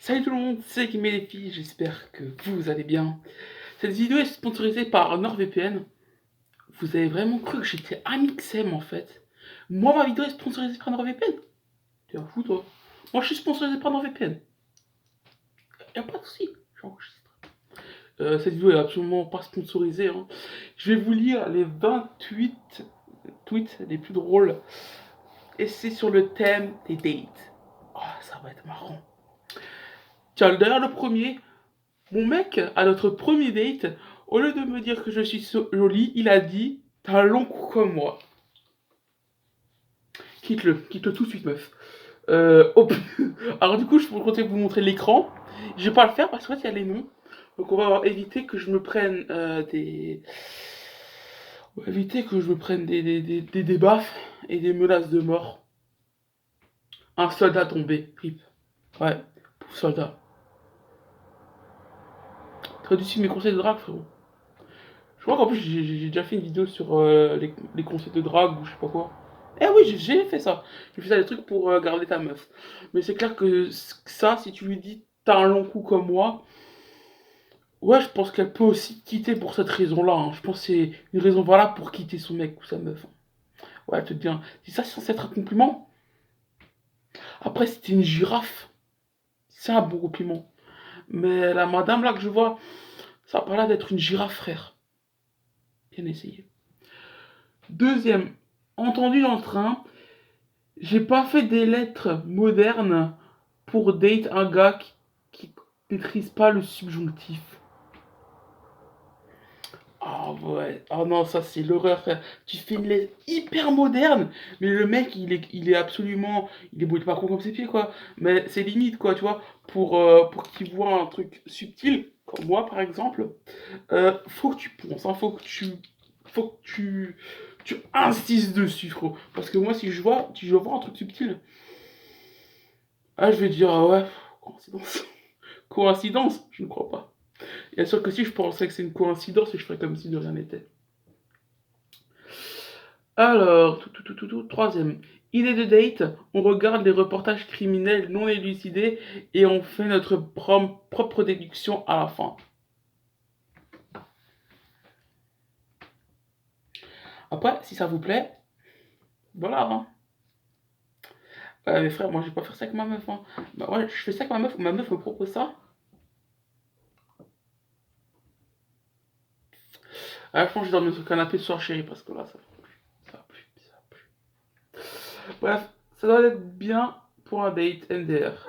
Salut tout le monde, c'est Kim et les filles, j'espère que vous allez bien. Cette vidéo est sponsorisée par NordVPN. Vous avez vraiment cru que j'étais Amixem en fait. Moi, ma vidéo est sponsorisée par NordVPN. T'es un fou toi. Moi, je suis sponsorisé par NordVPN. Y'a pas de soucis, j'enregistre. Cette vidéo est absolument pas sponsorisée, hein. Je vais vous lire les 28 tweets les plus drôles. Et c'est sur le thème des dates. Oh, ça va être marrant. Tiens, d'ailleurs, le premier, mon mec, à notre premier date, au lieu de me dire que je suis jolie, il a dit t'as un long cou comme moi. Quitte-le tout de suite, meuf. Oh, alors du coup, je comptais vous montrer l'écran. Je vais pas le faire parce qu'en fait, il y a les noms. Donc on va éviter que je me prenne des... On va éviter que je me prenne des baffes et des menaces de mort. Un soldat tombé, rip. Ouais, pauvre soldat. T'aurais dû suivre mes conseils de drague, frérot. Je crois qu'en plus, j'ai déjà fait une vidéo sur les conseils de drague ou je sais pas quoi. Eh oui, j'ai fait ça. J'ai fait ça des trucs pour garder ta meuf. Mais c'est clair que ça, si tu lui dis t'as un long cou comme moi, ouais, je pense qu'elle peut aussi quitter pour cette raison-là, hein. Je pense que c'est une raison valable pour quitter son mec ou sa meuf, hein. Ouais, elle te dit, hein. Si ça, c'est censé être un compliment. Après, c'était une girafe. C'est un bon compliment. Mais la madame là que je vois, ça a pas l'air d'être une girafe, frère. Bien essayé. Deuxième, entendu dans le train, j'ai pas fait des lettres modernes pour date un gars qui maîtrise pas le subjonctif. Ah ouais, ah non, ça c'est l'horreur, frère. Tu fais une lettre hyper moderne, mais le mec il est absolument. Il est beau, il est pas con comme ses pieds, quoi. Mais c'est limite, quoi, tu vois. Pour qu'il voit un truc subtil, comme moi par exemple, faut que tu ponces, hein, faut que tu insistes dessus, frérot. Parce que moi, si je vois un truc subtil, ah, je vais dire, ah ouais, coïncidence. Coïncidence, je ne crois pas. Bien sûr que si je penserais que c'est une coïncidence, je ferais comme si de rien n'était. Alors, troisième. Idée de date, on regarde les reportages criminels non élucidés et on fait notre propre déduction à la fin. Après, si ça vous plaît, voilà, hein. Mais frère, moi je vais pas faire ça avec ma meuf, hein. Bah ouais, je fais ça avec ma meuf me propose ça. Ah, je pense que je dormir sur le canapé ce soir, chérie, parce que là, ça va plus. Ça va plus, ça va plus. Bref, ça doit être bien pour un date NDR.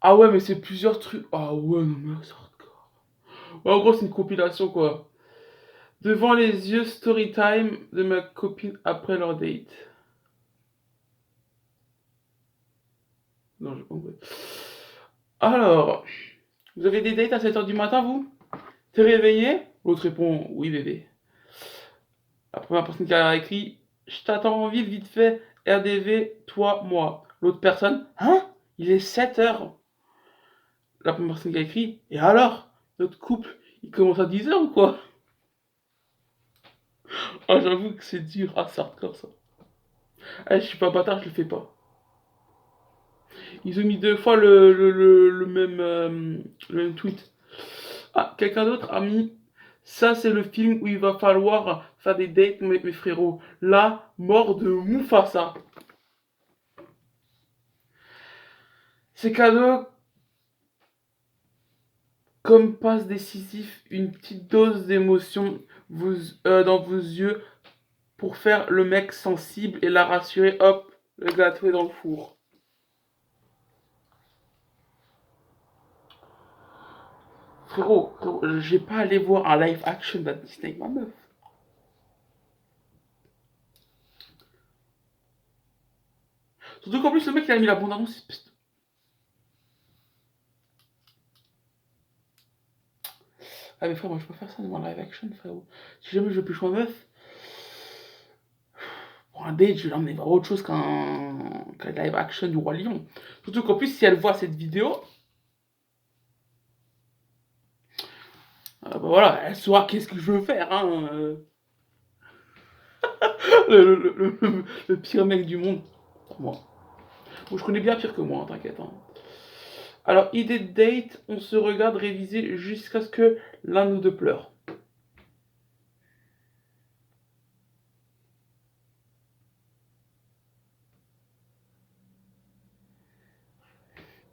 Ah ouais, mais c'est plusieurs trucs. Ah ouais, non, mais c'est hardcore. Ouais, en gros, c'est une compilation, quoi. Devant les yeux, story time de ma copine après leur date. Non, j'ai pas compris. Alors, vous avez des dates à 7 h du matin, vous? T'es réveillé? L'autre répond, oui, bébé. La première personne qui a écrit, je t'attends en ville vite fait, RDV, toi, moi. L'autre personne, hein? Il est 7 heures. La première personne qui a écrit, et alors? Notre couple, il commence à 10 heures ou quoi? Ah, j'avoue que c'est dur. Ah, c'est hardcore ça. Ah, je suis pas bâtard, je le fais pas. Ils ont mis deux fois le même tweet. Ah, quelqu'un d'autre a mis ça, c'est le film où il va falloir faire des dates, mes frérots. La mort de Mufasa. C'est cadeau comme passe décisif, une petite dose d'émotion dans vos yeux pour faire le mec sensible et la rassurer. Hop, le gâteau est dans le four. Frérot, j'ai pas allé voir un live action de Disney, ma meuf. Surtout qu'en plus, le mec, il a mis la bande-annonce. Ah, mais frère, moi, je peux faire ça devant live action, frérot. Si jamais je veux plus ma meuf, pour un date, je vais l'emmener voir autre chose qu'un live action du Roi Lion. Surtout qu'en plus, si elle voit cette vidéo, bah voilà, elle saura qu'est-ce que je veux faire, hein. Le pire mec du monde. Moi. Bon, je connais bien pire que moi, hein, t'inquiète. Hein. Alors, idée de date, on se regarde réviser jusqu'à ce que l'un de nous deux pleure.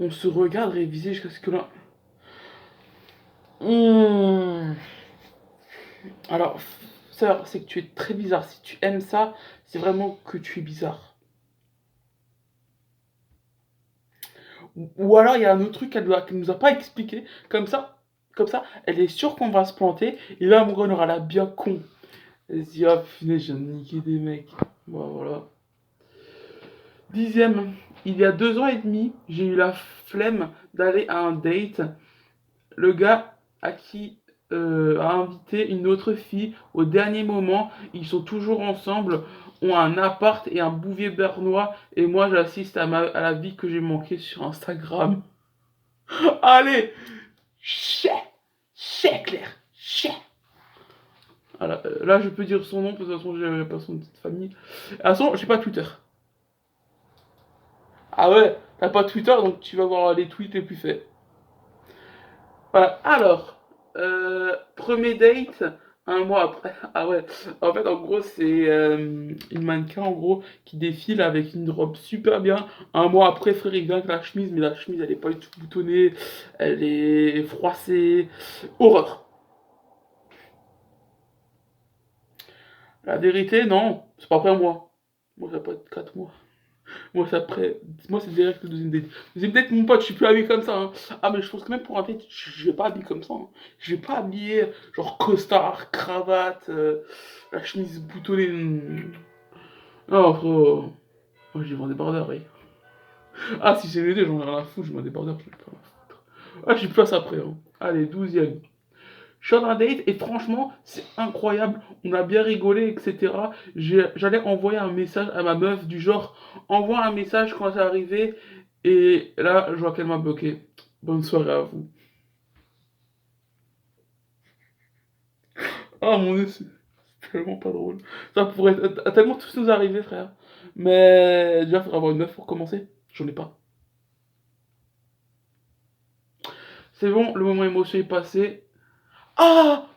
On se regarde réviser jusqu'à ce que l'un... Mmh. Alors, ça, c'est que tu es très bizarre. Si tu aimes ça, c'est vraiment que tu es bizarre. Ou alors, il y a un autre truc qu'elle nous a pas expliqué. Comme ça, elle est sûre qu'on va se planter. Et là, mon gars, on aura la bien con. Elle se dit, ah, punaise, je viens de niquer des mecs. Bon, voilà. Dixième, il y a 2 ans et demi, j'ai eu la flemme d'aller à un date. Le gars à qui a invité une autre fille au dernier moment, ils sont toujours ensemble, ont un appart et un bouvier bernois, et moi j'assiste à la vie que j'ai manquée sur Instagram. Allez, chais, chais Claire, chais. Voilà, là je peux dire son nom, parce que de toute façon j'ai pas son petite famille. De toute façon, j'ai pas Twitter. Ah ouais, t'as pas Twitter, donc tu vas voir les tweets les plus faits. Voilà. Alors, premier date, un mois après. Ah ouais, en fait, en gros, c'est une mannequin, en gros, qui défile avec une robe super bien. Un mois après, frère, il vient avec la chemise, mais la chemise, elle est pas du tout boutonnée, elle est froissée. Horreur. La vérité, non, c'est pas après un mois. Moi, ça peut être 4 mois. Moi, c'est après. Moi, c'est direct le deuxième date. Deuxième date, mon pote, je suis plus habillé comme ça. Hein. Ah, mais je pense que même pour un date, je vais pas habiller comme ça. Hein. Je vais pas habiller genre costard, cravate, la chemise boutonnée. Non, frérot. Moi, je vais en débardeur, oui. Ah, si c'est l'été, j'en ai rien à foutre, je vais en débardeur, je vais pas rien foutre. Ah, j'y place après. Hein. Allez, douzième. Je suis en date et franchement, c'est incroyable. On a bien rigolé, etc. J'allais envoyer un message à ma meuf du genre, envoie un message quand c'est arrivé. Et là, je vois qu'elle m'a bloqué. Bonne soirée à vous. Ah mon dieu, c'est tellement pas drôle. Ça pourrait tellement tous nous arriver, frère. Mais déjà, il faudrait avoir une meuf pour commencer. J'en ai pas. C'est bon, le moment émotion est passé. Ah!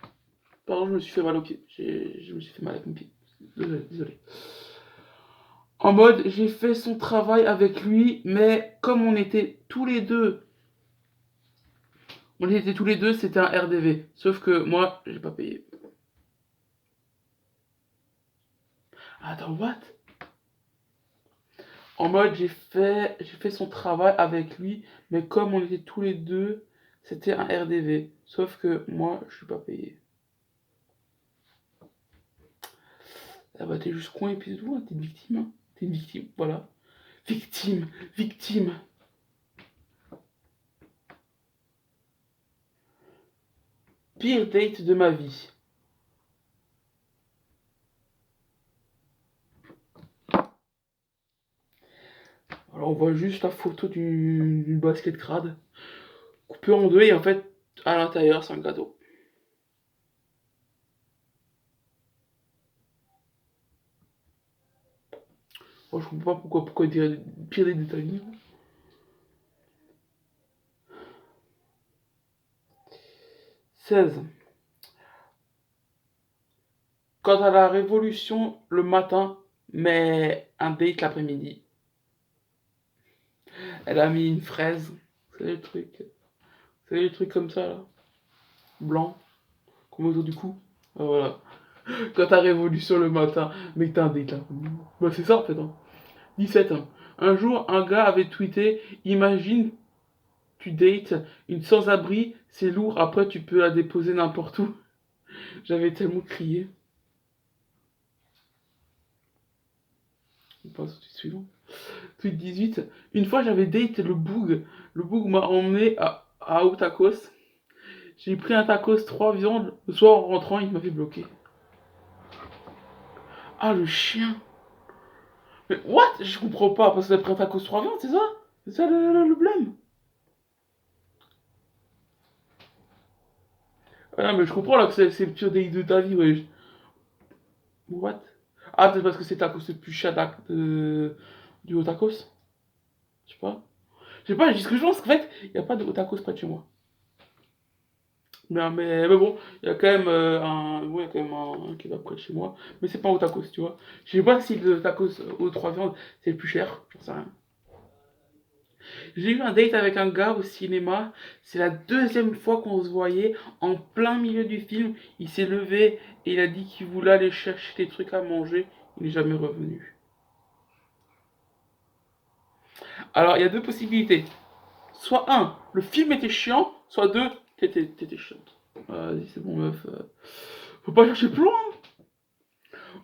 Pardon, je me suis fait mal au pied. Je me suis fait mal avec mon pied. Désolé, désolé. En mode, j'ai fait son travail avec lui, mais comme on était tous les deux, c'était un RDV. Sauf que moi, j'ai pas payé. Attends, what? En mode, j'ai fait son travail avec lui, mais comme on était tous les deux, c'était un RDV. Sauf que moi, je suis pas payé. Ah bah, t'es juste con et puis c'est tout, hein, t'es une victime. Hein. T'es une victime, voilà. Victime, victime. Pire date de ma vie. Alors, on voit juste la photo d'une basket crade, coupée en deux, et en fait, à l'intérieur, c'est un gâteau. Moi, je comprends pas pourquoi dire pire des détails. 16. Quant à la révolution le matin, mais un date l'après-midi. Elle a mis une fraise. Vous savez le truc. Vous savez les trucs comme ça là. Blanc. Comme autour du cou. Ah, voilà. Quand t'as révolution le matin, mais que t'as un date l'après-midi. Bah c'est ça en fait. Hein. 17 ans. Un jour, un gars avait tweeté, imagine, tu dates une sans-abri, c'est lourd, après tu peux la déposer n'importe où. J'avais tellement crié. On passe au tweet suivant. Tweet 18. Une fois, j'avais date le Boug. Le Boug m'a emmené à au tacos. J'ai pris un tacos, 3 viandes. Le soir, en rentrant, il m'avait bloqué. Ah, le chien. Mais what? Je comprends pas. Parce que t'as pris un tacos, 3 viandes, c'est ça? C'est ça le blême? Ah non, mais je comprends là que c'est le pire date de ta vie, ouais. What? Ah, peut-être parce que c'est tacos c'est plus cher du haut tacos? Je sais pas. Je sais pas, je dis ce que je pense, qu'en fait, il n'y a pas de haut tacos près de chez moi. Mais bon, il y a quand même ouais, il y a quand même un qui va près de chez moi. Mais c'est pas au tacos, tu vois. Je sais pas si le tacos aux trois viandes, c'est le plus cher, j'en sais rien. J'ai eu un date avec un gars au cinéma. C'est la deuxième fois qu'on se voyait. En plein milieu du film, il s'est levé et il a dit qu'il voulait aller chercher des trucs à manger. Il n'est jamais revenu. Alors, il y a deux possibilités. Soit un, le film était chiant. Soit deux, t'étais chiante. Vas-y, c'est bon, meuf. Faut pas chercher plus loin.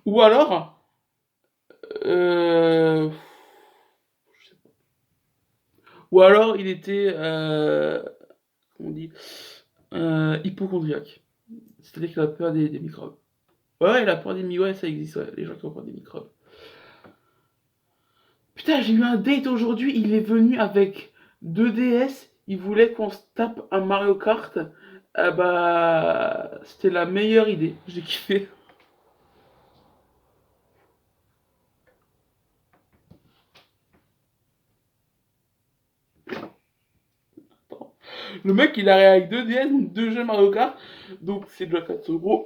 Ou alors, euh, ou alors il était, comment on dit, hypochondriaque. C'est-à-dire qu'il a peur des microbes. Ouais, il a peur des microbes, ouais, ça existe, ouais, les gens qui ont peur des microbes. Putain, j'ai eu un date aujourd'hui, il est venu avec 2DS, il voulait qu'on se tape un Mario Kart. Ah bah, c'était la meilleure idée, j'ai kiffé. Le mec, il arrive avec 2DS, donc deux jeux Mario Kart, donc c'est déjà 4 euros.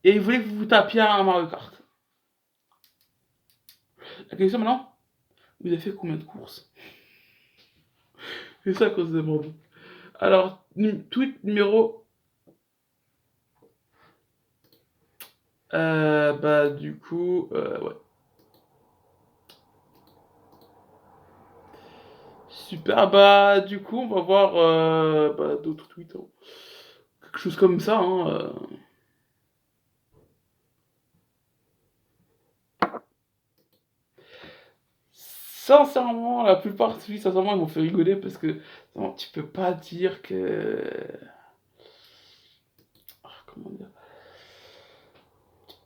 Et il voulait que vous vous tapiez un Mario Kart. La question maintenant, vous avez fait combien de courses? C'est ça qu'on se demande. Alors, tweet numéro. Bah, du coup, ouais. Super, bah, du coup, on va voir bah, d'autres tweets, hein. Quelque chose comme ça, hein. Sincèrement, la plupart de ceux sincèrement, ils m'ont fait rigoler parce que non, tu peux pas dire que. Ah, comment dire?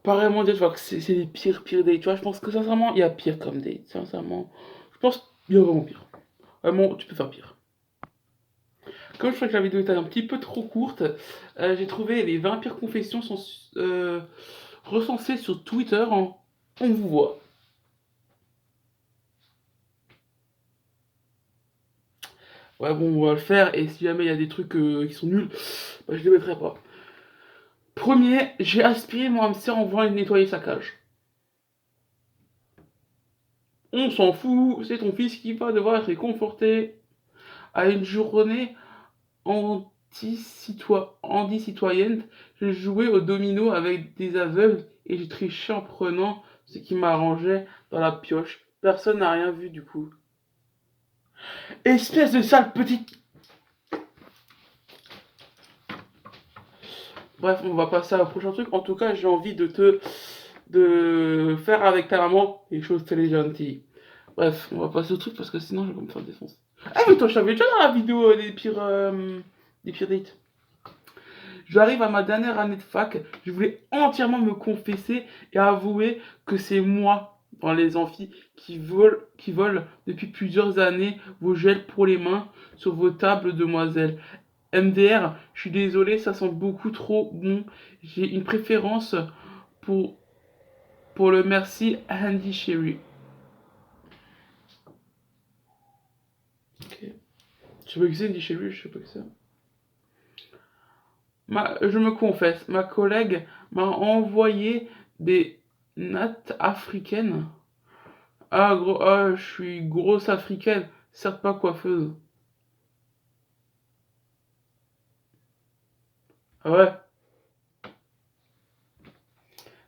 Pas vraiment dire, tu vois, que c'est les pires dates. Tu vois, je pense que sincèrement, il y a pire comme date. Sincèrement, je pense qu'il y a vraiment pire. Vraiment, tu peux faire pire. Comme je crois que la vidéo était un petit peu trop courte, j'ai trouvé les 20 pires confessions sont recensées sur Twitter. On vous voit. Ouais, bon, on va le faire. Et si jamais il y a des trucs qui sont nuls, bah, je les mettrai pas. Premier, j'ai aspiré mon hamster en voulant nettoyer sa cage. On s'en fout, c'est ton fils qui va devoir être réconforté à une journée anti-citoyenne. J'ai joué au domino avec des aveugles et j'ai triché en prenant ce qui m'arrangeait dans la pioche. Personne n'a rien vu du coup. Espèce de sale petite. Bref, on va passer à un prochain truc. En tout cas, j'ai envie de faire avec ta maman les choses très gentilles. Bref, on va passer au truc parce que sinon je vais me faire défoncer. Ah mais toi, je t'avais déjà dans la vidéo des pires dates. J'arrive à ma dernière année de fac, je voulais entièrement me confesser et avouer que c'est moi, dans les amphis, qui vole depuis plusieurs années vos gels pour les mains sur vos tables, demoiselles. MDR, je suis désolé, ça sent beaucoup trop bon. J'ai une préférence pour, pour le merci Handy Sherry. Ok. Je sais pas que c'est Handy Sherry, je sais pas que c'est. Je me confesse, ma collègue m'a envoyé des nattes africaines. Ah, gros, ah, je suis grosse africaine, certes pas coiffeuse. Ah ouais?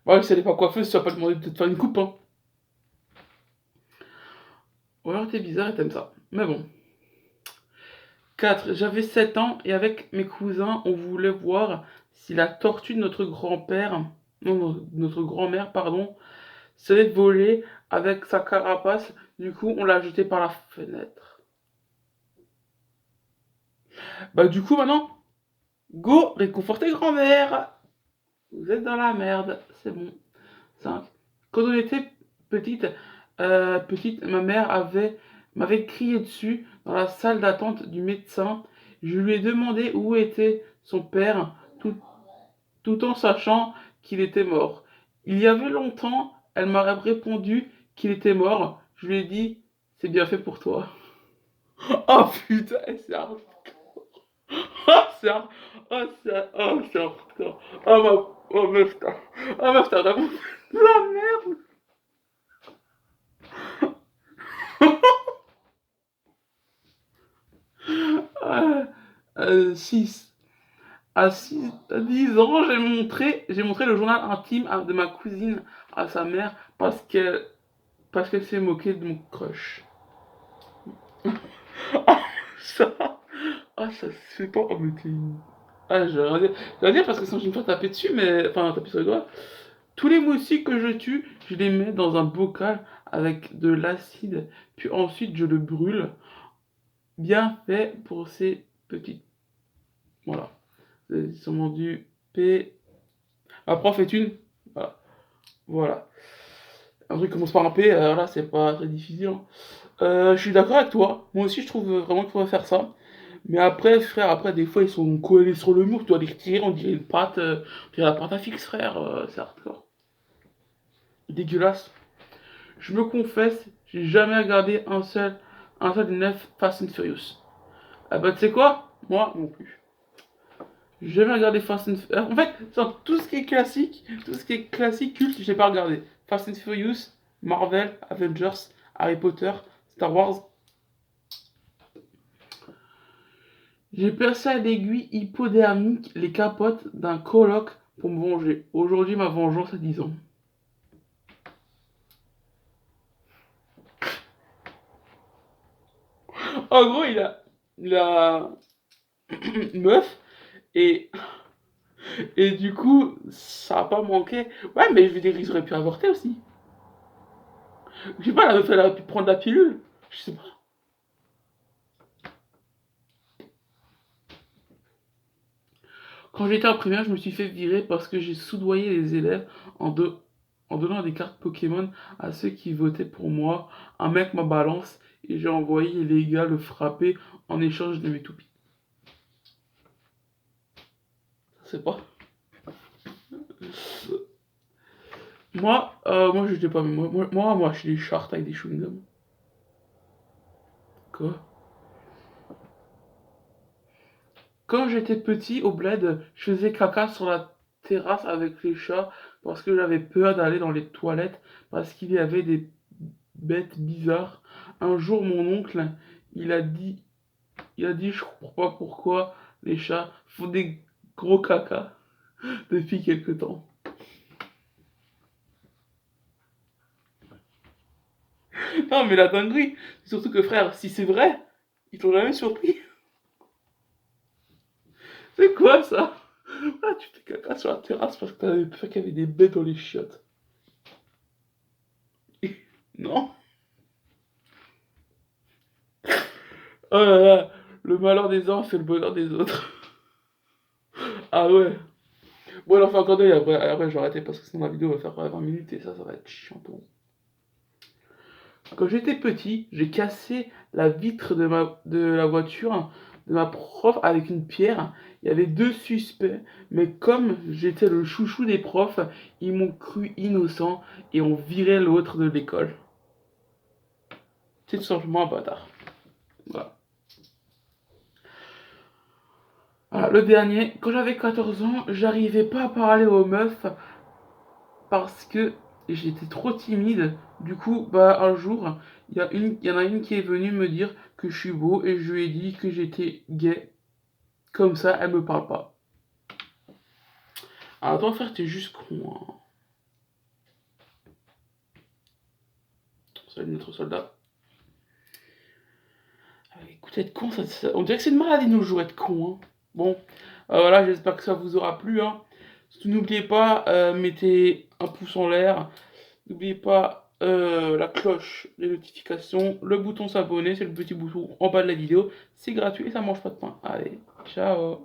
Bah ouais, si elle est pas coiffeuse, tu vas pas demander de te faire une coupe, hein. Ou alors t'es bizarre et t'aimes ça. Mais bon. 4. J'avais 7 ans et avec mes cousins, on voulait voir si la tortue de notre grand-père, non, non, notre grand-mère, pardon, savait voler avec sa carapace. Du coup, on l'a jetée par la fenêtre. Bah du coup, maintenant, go réconforter grand-mère. Vous êtes dans la merde, c'est bon. 5. Quand on était petite, ma mère m'avait crié dessus dans la salle d'attente du médecin. Je lui ai demandé où était son père. Tout, tout en sachant qu'il était mort. Il y avait longtemps, elle m'a répondu qu'il était mort. Je lui ai dit, c'est bien fait pour toi. Oh putain, c'est hardcore. Oh, c'est hard- c'est hardcore. Oh, oh meuf, t'as vraiment fait de la merde. Ah, 6. À 10 ans, j'ai montré le journal intime de ma cousine à sa mère parce qu'elle s'est moquée de mon crush. Ah, ça, ça se fait pas. Oh, mais t'es je vais rien dire. Je vais rien dire parce que sinon je vais me faire taper dessus, mais. Enfin, taper sur les doigts. Tous les moustiques que je tue, je les mets dans un bocal avec de l'acide, puis ensuite je le brûle. Bien fait pour ces petites. Voilà. Ils sont vendus P. Ma prof est une. Voilà. Voilà. Un truc qui commence par un P, là, c'est pas très difficile, hein. Je suis d'accord avec toi. Moi aussi, je trouve vraiment qu'il faudrait faire ça. Mais après, frère, après, des fois, ils sont collés sur le mur. Tu dois les retirer. On dirait une pâte. On dirait la pâte à fixe, frère. C'est hardcore. Dégueulasse. Je me confesse, j'ai jamais regardé un seul des 9 Fast and Furious. Ah bah, tu sais quoi? Moi, non plus. J'ai jamais regardé Fast and Furious. En fait, tout ce qui est classique, tout ce qui est classique, culte, j'ai pas regardé. Fast and Furious, Marvel, Avengers, Harry Potter, Star Wars. J'ai percé à l'aiguille hypodermique les capotes d'un coloc pour me venger. Aujourd'hui, ma vengeance a 10 ans. En gros, il a une meuf et, et du coup, ça a pas manqué. Ouais, mais je veux dire, ils auraient pu avorter aussi. Je sais pas, la meuf, elle aurait pu prendre la pilule. Je sais pas. Quand j'étais en primaire, je me suis fait virer parce que j'ai soudoyé les élèves en, de- en donnant des cartes Pokémon à ceux qui votaient pour moi. Un mec m'a balance et j'ai envoyé les gars le frapper en échange de mes toupies. Je sais pas. Moi, je sais pas, mais moi, je suis des chartes avec des chewing-gums. Quoi? Quand j'étais petit au bled, je faisais caca sur la terrasse avec les chats parce que j'avais peur d'aller dans les toilettes parce qu'il y avait des bêtes bizarres. Un jour, mon oncle, il a dit, je comprends pas pourquoi les chats font des gros caca depuis quelque temps. Non, mais la dinguerie, c'est surtout que frère, si c'est vrai, ils t'ont jamais surpris. C'est quoi ça? Ah, tu fais caca sur la terrasse parce que t'avais peur qu'il y avait des bêtes dans les chiottes. Non? Oh là là, le malheur des uns fait le bonheur des autres. Ah ouais. Bon, alors, enfin, encore après, je vais arrêter parce que sinon la vidéo va faire 20 minutes et ça va être chiant pour moi. Quand j'étais petit, j'ai cassé la vitre de la voiture de ma prof avec une pierre. Il y avait deux suspects, mais comme j'étais le chouchou des profs, ils m'ont cru innocent et ont viré l'autre de l'école. C'est tout simplement un bâtard. Voilà. Voilà, le dernier, quand j'avais 14 ans, j'arrivais pas à parler aux meufs parce que j'étais trop timide. Du coup, bah un jour, il y en a une qui est venue me dire que je suis beau et je lui ai dit que j'étais gay. Comme ça, elle me parle pas. Alors toi, frère, t'es juste con, hein. Salut notre soldat. Écoute, être con, on dirait que c'est une maladie de nos jours, être con, hein. Bon, voilà, j'espère que ça vous aura plu, hein. Surtout, n'oubliez pas, mettez un pouce en l'air. N'oubliez pas la cloche, les notifications, le bouton s'abonner, c'est le petit bouton en bas de la vidéo. C'est gratuit et ça mange pas de pain. Allez, ciao.